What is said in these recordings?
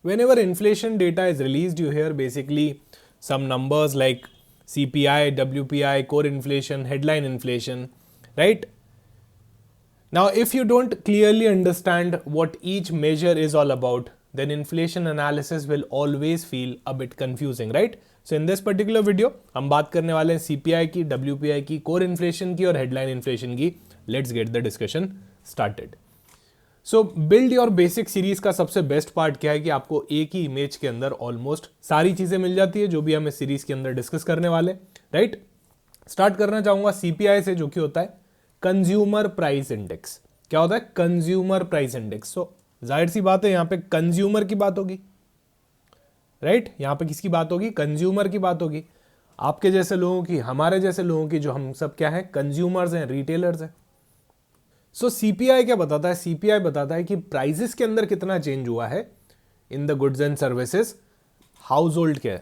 Whenever inflation data is released, you hear basically some numbers like CPI, WPI, core inflation, headline inflation, right? Now, if you don't clearly understand what each measure is all about, then inflation analysis will always feel a bit confusing, right? So in this particular video, हम बात करने वाले हैं CPI की, WPI की, core inflation की और headline inflation की. Let's get the discussion started. So build your basic series का सबसे बेस्ट पार्ट क्या है कि आपको एक ही इमेज के अंदर ऑलमोस्ट सारी चीजें मिल जाती है जो भी हम इस सीरीज के अंदर डिस्कस करने वाले, राइट? स्टार्ट करना चाहूंगा सीपीआई से, जो कि होता है कंज्यूमर प्राइस इंडेक्स. क्या होता है? Consumer price index. सो जाहिर सी बात है यहां पे कंज्यूमर की बात होगी, राइट? यहां पे किसकी बात होगी? कंज्यूमर की बात होगी. आपके जैसे लोगों की, हमारे जैसे लोगों की, जो हम सब क्या है, कंज्यूमर्स हैं, रिटेलर्स हैं. सो सीपीआई क्या बताता है? सीपीआई बताता है कि प्राइसेस के अंदर कितना चेंज हुआ है in the goods and services household के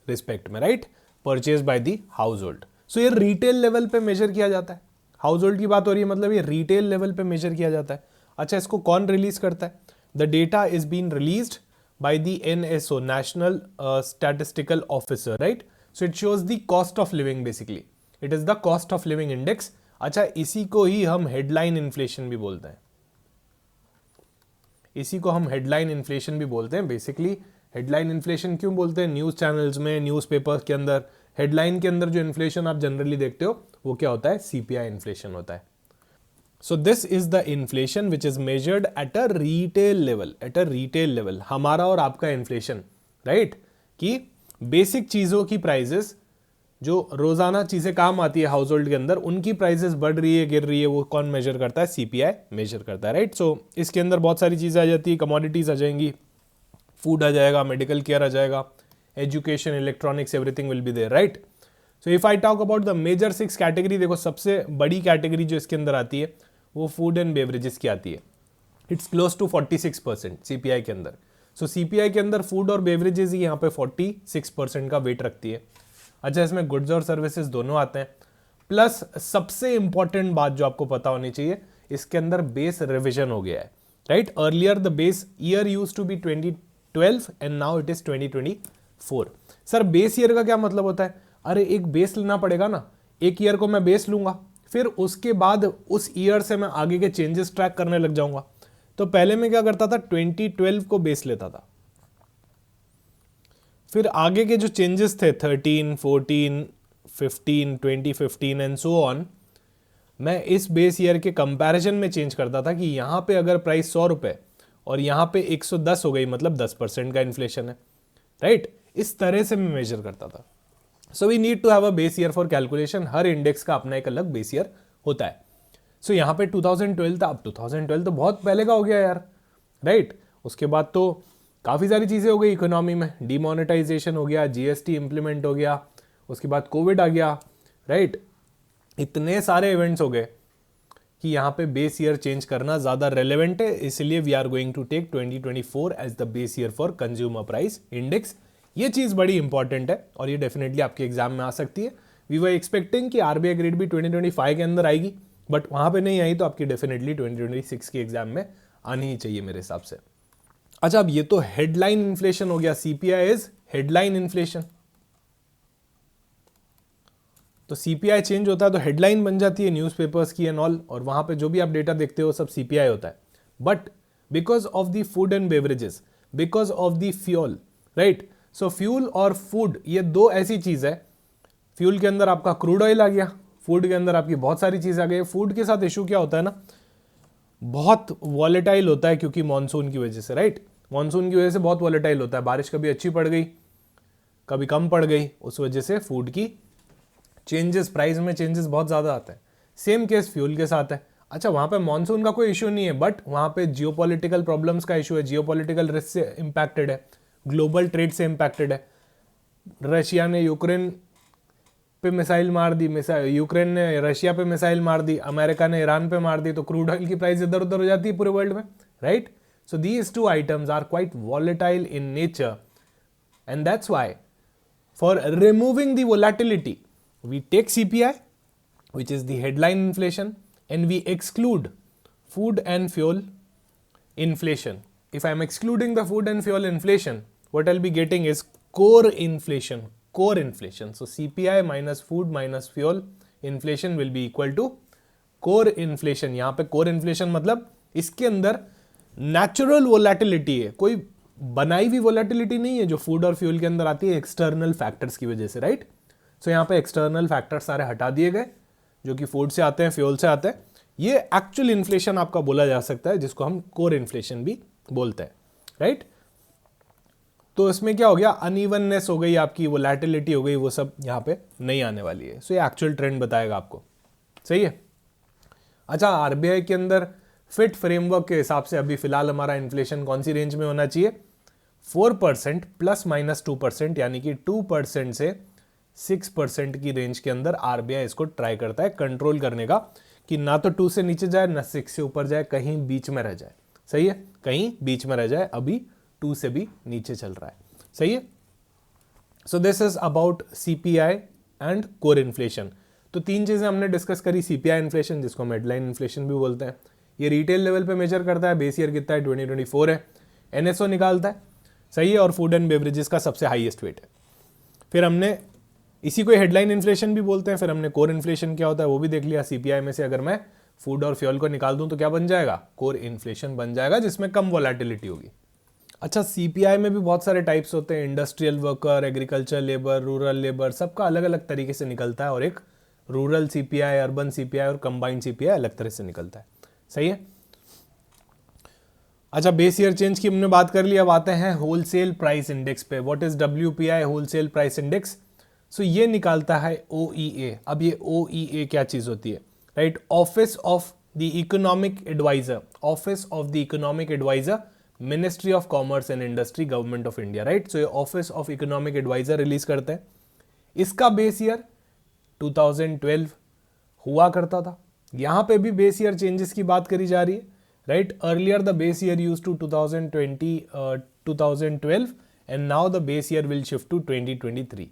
रिस्पेक्ट में, right? Purchase by the household. So ये रिटेल लेवल पे मेजर किया जाता है. हाउस होल्ड की बात हो रही है, मतलब ये रिटेल लेवल पे मेजर किया जाता है. अच्छा, इसको कौन रिलीज करता है? The data is been released by the NSO, National Statistical Officer, right? So it shows the cost of living basically. It is the cost of living index. अच्छा, इसी को ही हम हेडलाइन इन्फ्लेशन भी बोलते हैं. इसी को हम हेडलाइन इन्फ्लेशन भी बोलते हैं. बेसिकली हेडलाइन इन्फ्लेशन क्यों बोलते हैं? न्यूज़ चैनल्स में, न्यूज़पेपर्स के अंदर हेडलाइन के अंदर जो इन्फ्लेशन आप जनरली देखते हो वो क्या होता है? सीपीआई इन्फ्लेशन होता है. So this is the inflation which is measured at a retail level. At a retail level, हमारा और आपका इन्फ्लेशन, राइट? कि बेसिक चीज़ों की प्राइजेस, जो रोजाना चीज़ें काम आती है हाउस होल्ड के अंदर, उनकी प्राइजेस बढ़ रही है, गिर रही है, वो कौन मेजर करता है? सीपीआई मेजर करता है, राइट? सो इसके अंदर बहुत सारी चीज़ें आ जाती है. कमोडिटीज़ आ जाएंगी, फूड आ जाएगा, मेडिकल केयर आ जाएगा, education, electronics, everything will be there, right? So if I talk about the major 6 category, देखो सबसे बड़ी कैटेगरी जो इसके अंदर आती है वो फूड एंड बेवरेजेस की आती है. इट्स क्लोज टू 46% सीपीआई के अंदर. सो सीपीआई के अंदर फूड और बेवरेजेस ही यहाँ पे 46% का वेट रखती है. अच्छा, इसमें गुड्स और सर्विसेज दोनों आते हैं. प्लस सबसे इंपॉर्टेंट बात जो आपको पता होनी चाहिए, इसके अंदर बेस रिविजन हो गया है, right? Earlier the base year use to be 2012 and now it is 2024. Sir base year का क्या मतलब होता है? अरे एक बेस लेना पड़ेगा ना. एक ईयर को मैं बेस लूंगा, फिर उसके बाद उस ईयर से मैं आगे के चेंजेस ट्रैक करने लग जाऊंगा. तो पहले मैं क्या करता था? 2012 को बेस लेता था, फिर आगे के जो चेंजेस थे 13, 14, 15, 2015 एंड सो ऑन, मैं इस बेस ईयर के कंपैरिजन में चेंज करता था कि यहां पे अगर प्राइस 100 रुपए और यहां पे 110 हो गई, मतलब 10% का इन्फ्लेशन है, राइट? इस तरह से मैं मेजर करता था. So we need to have a base year for calculation. हर इंडेक्स का अपना एक अलग बेस ईयर होता है. सो यहाँ पे 2012 था. अब 2012 तो बहुत पहले का हो गया यार, राइट? उसके बाद तो काफ़ी सारी चीज़ें हो गई इकोनॉमी में. डीमोनेटाइजेशन हो गया, जीएसटी इंप्लीमेंट हो गया, उसके बाद कोविड आ गया, राइट? इतने सारे इवेंट्स हो गए कि यहाँ पे बेस ईयर चेंज करना ज़्यादा रेलेवेंट है. इसलिए we are going to take 2024 as the base year for consumer price index. ये चीज़ बड़ी इंपॉर्टेंट है और ये डेफिनेटली आपके एग्जाम में आ सकती है. वी वर एक्सपेक्टिंग कि आरबीआई ग्रेड भी 2025 के अंदर आएगी, बट वहाँ पे नहीं आई, तो आपकी डेफिनेटली 2026 के एग्जाम में आनी ही चाहिए मेरे हिसाब से. अच्छा, अब ये तो हेडलाइन इन्फ्लेशन हो गया. CPI is headline inflation. तो सीपीआई चेंज होता है तो हेडलाइन बन जाती है न्यूज़पेपर्स की एंड ऑल, और वहाँ पे जो भी आप डेटा देखते हो सब सीपीआई होता है. But because of the food and beverages, because of the fuel, right? So fuel और फूड, ये दो ऐसी चीज़ है. फ्यूल के अंदर आपका क्रूड ऑयल आ गया, फूड के अंदर आपकी बहुत सारी चीज़ आ गई. फूड के साथ इशू क्या होता है ना, बहुत वॉलेटाइल होता है क्योंकि मानसून की वजह से, राइट? मानसून की वजह से बहुत वॉलेटाइल होता है. बारिश कभी अच्छी पड़ गई, कभी कम पड़ गई, उस वजह से फूड की चेंजेस, प्राइस में चेंजेस बहुत ज़्यादा आते हैं. सेम केस फ्यूल के साथ है. अच्छा, वहाँ पे मानसून का कोई इशू नहीं है, बट वहाँ पे जियोपॉलिटिकल प्रॉब्लम्स का इशू है, जियोपॉलिटिकल रिस्क से इम्पैक्टेड है, ग्लोबल ट्रेड से इम्पैक्टेड है. रशिया ने यूक्रेन पे मिसाइल मार दी, यूक्रेन ने रशिया पे मिसाइल मार दी, अमेरिका ने ईरान पे मार दी, तो क्रूड ऑयल की प्राइस इधर उधर हो जाती है पूरे वर्ल्ड में, right? So these two items are quite volatile in nature, and that's why for removing the volatility we take CPI, which is the headline inflation, and we exclude food and fuel inflation. if I am excluding the food and fuel inflation, what I'll be getting is core inflation. Core inflation. So CPI minus food minus fuel inflation will be equal to core inflation. यहाँ पे core inflation मतलब इसके अंदर natural volatility है, कोई बनाई हुई volatility नहीं है जो फूड और फ्यूल के अंदर आती है एक्सटर्नल फैक्टर्स की वजह से, राइट. सो यहाँ पे एक्सटर्नल फैक्टर्स सारे हटा दिए गए जो कि फूड से आते हैं, फ्यूल से आते हैं. ये एक्चुअल इन्फ्लेशन आपका बोला जा सकता है, जिसको हम कोर इन्फ्लेशन भी बोलते हैं, राइट. तो इसमें क्या हो गया, अनइवननेस हो गई आपकी, वोलेटिलिटी हो गई, वो सब यहाँ पे नहीं आने वाली है. सो ये एक्चुअल ट्रेंड बताएगा आपको. सही है. अच्छा, आरबीआई के अंदर फिट फ्रेमवर्क के हिसाब से अभी फिलहाल हमारा इन्फ्लेशन कौन सी रेंज में होना चाहिए, 4% प्लस माइनस 2%, यानी कि 2% से 6% की रेंज के अंदर आरबीआई इसको ट्राई करता है कंट्रोल करने का, कि ना तो 2 से नीचे जाए ना 6 से ऊपर जाए, कहीं बीच में रह जाए. सही है, कहीं बीच में रह जाए. अभी 2 से भी नीचे चल रहा है. सही है. So this is about CPI and core inflation. तो 3 चीजें हमने डिस्कस करी. सीपीआई इन्फ्लेशन, जिसको हम हेडलाइन इन्फ्लेशन भी बोलते हैं, ये रिटेल लेवल पे मेजर करता है. बेस ईयर कितना है, 2024 है. एनएसओ निकालता है. सही है. और फूड एंड बेवरेजेस का सबसे हाईएस्ट वेट है. फिर हमने इसी को हेडलाइन इन्फ्लेशन भी बोलते हैं. फिर हमने कोर इन्फ्लेशन क्या होता है वो भी देख लिया. सीपीआई में से अगर मैं फूड और फ्यूल को निकाल दूं तो क्या बन जाएगा, कोर इन्फ्लेशन बन जाएगा, जिसमें कम वोलेटिलिटी होगी. अच्छा, सीपीआई में भी बहुत सारे टाइप्स होते हैं. Industrial worker, agriculture labour, rural labour, सबका अलग अलग तरीके से निकलता है. और एक रूरल सीपीआई, अर्बन सीपीआई और कंबाइंड सीपीआई अलग तरह से निकलता है. सही है. अच्छा, बेस ईयर चेंज की हमने बात कर ली. अब आते हैं होलसेल प्राइस इंडेक्स पे. What is WPI, wholesale price index. So ये निकालता है ओईए. अब ये ओईए क्या चीज होती है, right. Office of the economic adviser, office of the economic adviser, ministry of commerce and industry, government of India, right. So ये office of economic adviser release करते हैं. इसका बेस ईयर 2012 हुआ करता था. यहां पे भी बेस ईयर चेंजेस की बात करी जा रही है, right. Earlier the base year used to 2012 and now the base year will shift to 2023.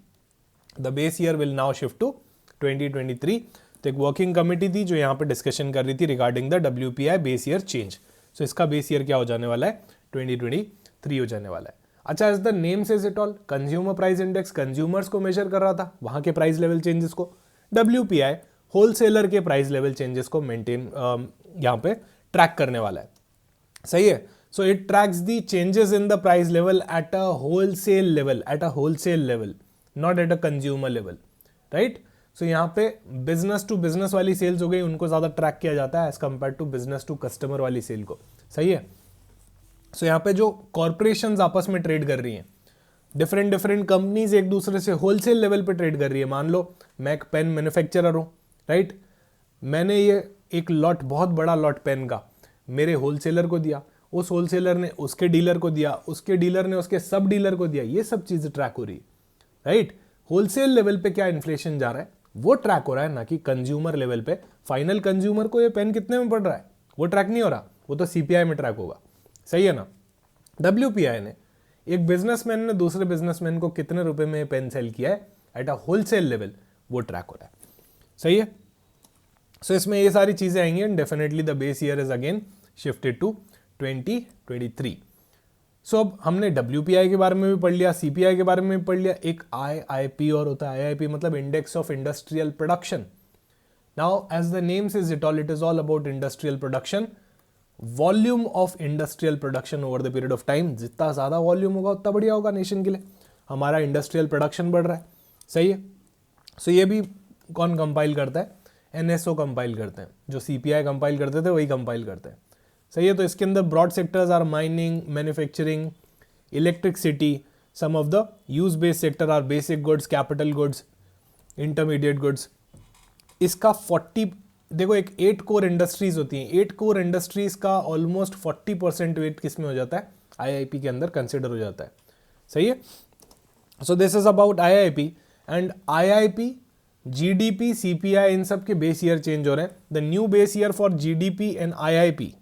The base year will now shift to 2023. तो एक वर्किंग कमेटी थी जो यहाँ पे डिस्कशन कर रही थी regarding the WPI base year change. So इसका बेस ईयर क्या हो जाने वाला है, 2023 हो जाने वाला है. अच्छा, as the name says it all, consumer price index consumers को मेजर कर रहा था, वहां के प्राइस लेवल चेंजेस को. डब्ल्यूपीआई होलसेलर के प्राइस लेवल चेंजेस को मेंटेन यहाँ पे ट्रैक करने वाला है. सही है. So it tracks the changes in the price level at a wholesale level, not at a consumer level, right. So यहाँ पे बिजनेस टू बिजनेस वाली सेल्स हो गई, उनको ज्यादा ट्रैक किया जाता है as compare to business to customer वाली सेल को. सही है. सो यहाँ पे जो कॉर्पोरेशंस आपस में ट्रेड कर रही हैं, डिफरेंट कंपनीज एक दूसरे से होलसेल लेवल पे ट्रेड कर रही है. मान लो मैं एक पेन मैन्युफैक्चरर हूँ, राइट. मैंने ये एक लॉट, बहुत बड़ा लॉट पेन का मेरे होलसेलर को दिया, उस होलसेलर ने उसके डीलर को दिया, उसके डीलर ने उसके सब डीलर को दिया. ये सब चीजें ट्रैक हो रही है, राइट. होलसेल लेवल पे क्या इन्फ्लेशन जा रहा है वो ट्रैक हो रहा है, ना कि कंज्यूमर लेवल पे फाइनल कंज्यूमर को ये पेन कितने में पड़ रहा है वो ट्रैक नहीं हो रहा. वो तो सीपीआई में ट्रैक होगा. सही है ना. डब्ल्यूपीआई ने, एक बिजनेसमैन ने दूसरे बिजनेसमैन को कितने रुपए में पेन सेल किया है एट अ होलसेल लेवल, वो ट्रैक हो रहा है. सही है. सो इसमें ये सारी चीजें आएंगी and definitely the base year is again shifted to 2023. So अब हमने डब्ल्यूपीआई के बारे में भी पढ़ लिया, सीपीआई के बारे में भी पढ़ लिया. एक आईआईपी और होता है. आईआईपी मतलब index of industrial production. Now as the name says it all, it is all about industrial production, volume of industrial production over the period of time. जितना ज्यादा वॉल्यूम होगा उतना बढ़िया होगा नेशन के लिए. हमारा इंडस्ट्रियल प्रोडक्शन बढ़ रहा है. सही है. सो ये भी कौन कंपाइल करता है, एनएसओ कंपाइल करते हैं. जो सीपीआई कंपाइल करते थे वही कंपाइल करते हैं. सही है. तो इसके अंदर broad sectors are mining, manufacturing, electricity. Some of the use based sector are basic goods, capital goods, intermediate goods. इसका 40, देखो एक 8 कोर इंडस्ट्रीज होती हैं. 8 कोर इंडस्ट्रीज का ऑलमोस्ट 40% वेट किस में हो जाता है, आईआईपी के अंदर कंसिडर हो जाता है. सही है. So this is about IIP. And IIP, GDP, CPI, इन सब के बेस ईयर चेंज हो रहे हैं. The new base year for GDP and IIP,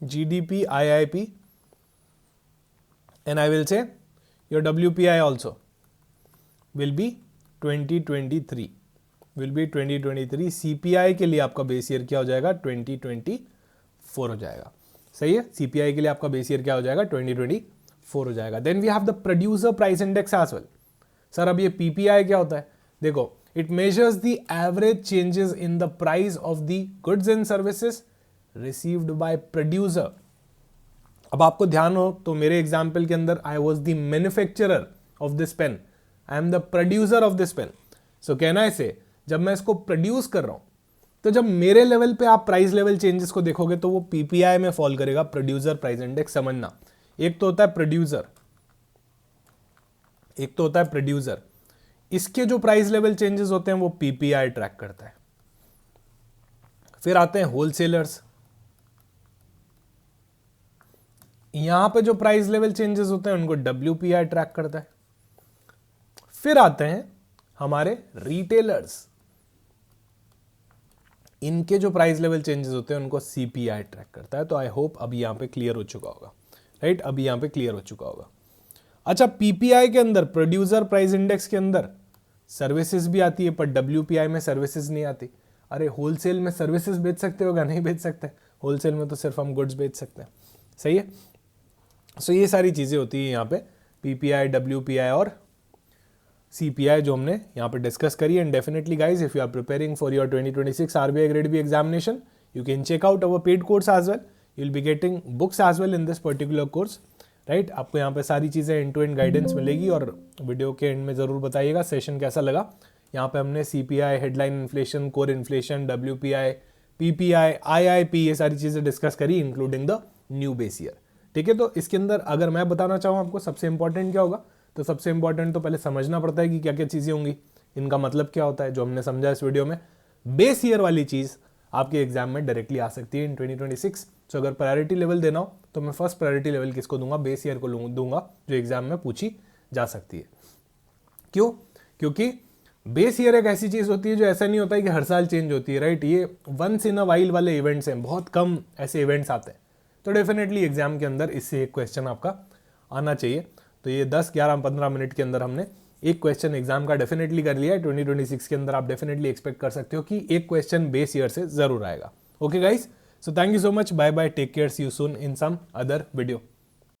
GDP, IIP, and I will say your WPI also will be 2023. Will be 2023. CPI के लिए आपका base year क्या हो जाएगा, 2024 हो जाएगा. सही है, सीपीआई के लिए आपका बेस ईयर क्या हो जाएगा 2024 हो जाएगा। Then we have the producer price index as well. Sir अब ये पीपीआई क्या होता है, देखो it measures the average changes in the price of the goods and services received by producer. अब आपको ध्यान हो तो मेरे एग्जाम्पल के अंदर I was the manufacturer of this pen, I am the producer of this pen. So कहना ऐसे, जब मैं इसको प्रोड्यूस कर रहा हूं तो जब मेरे लेवल पे आप प्राइस लेवल चेंजेस को देखोगे तो वो पीपीआई में फॉल करेगा, प्रोड्यूसर प्राइस इंडेक्स। समझना, एक तो होता है प्रोड्यूसर, एक तो होता है प्रोड्यूसर, इसके जो प्राइस लेवल चेंजेस होते हैं वो पीपीआई ट्रैक करता है। फिर आते हैं होलसेलर्स, यहां पे जो प्राइस लेवल चेंजेस होते हैं उनको डब्ल्यूपीआई ट्रैक करता है। फिर आते हैं हमारे रिटेलर्स, इनके जो प्राइस लेवल चेंजेस होते हैं उनको सीपीआई ट्रैक करता है। तो आई होप अभी यहां पे क्लियर हो चुका होगा, राइट, अभी यहां पे क्लियर हो चुका होगा। अच्छा, पीपीआई के अंदर प्रोड्यूसर प्राइस इंडेक्स के अंदर सर्विसेज भी आती है, पर डब्ल्यूपीआई में सर्विसेज नहीं आती। अरे होलसेल में सर्विसेज बेच सकते हो क्या? नहीं बेच सकते, होलसेल में तो सिर्फ हम गुड्स बेच सकते हैं, सही है। सो ये सारी चीजें होती है यहाँ पे पीपीआई, डब्ल्यूपीआई और सीपीआई जो हमने यहाँ पे डिस्कस करी। And definitely guys, if you are preparing for your 2026 RBI grade B examination, you can check out our paid course as well, you will be getting books as well in this particular course, right. आपको यहाँ पे सारी चीज़ें and to and guidance मिलेगी। और video के and में ज़रूर बताइएगा सेशन कैसा लगा। यहाँ पे हमने CPI, headline inflation, core inflation, WPI, PPI, IIP, ये सारी चीज़ें डिस्कस करी including the new base year, ठीक है। तो इसके अंदर अगर मैं बताना चाहूँ आपको सबसे इंपॉर्टेंट क्या होगा, तो सबसे इंपॉर्टेंट तो पहले समझना पड़ता है कि क्या क्या चीज़ें होंगी, इनका मतलब क्या होता है, जो हमने समझा इस वीडियो में। बेस ईयर वाली चीज़ आपके एग्जाम में डायरेक्टली आ सकती है इन 2026। सो अगर प्रायोरिटी लेवल देना हो तो मैं फर्स्ट प्रायोरिटी लेवल किसको दूंगा, बेस ईयर को दूंगा, जो एग्जाम में पूछी जा सकती है। क्यों? क्योंकि बेस ईयर एक ऐसी चीज़ होती है जो ऐसा नहीं होता है कि हर साल चेंज होती है, राइट। ये वंस इन अ वाइल वाले इवेंट्स हैं, बहुत कम ऐसे इवेंट्स आते हैं। तो डेफिनेटली एग्जाम के अंदर इससे एक क्वेश्चन आपका आना चाहिए। तो ये 10, 11, 15 मिनट के अंदर हमने एक क्वेश्चन एग्जाम का डेफिनेटली कर लिया है। 2026 के अंदर आप डेफिनेटली एक्सपेक्ट कर सकते हो कि एक क्वेश्चन बेस ईयर से जरूर आएगा। Okay guys, so thank you so much, bye bye, take care, see you soon in some other video.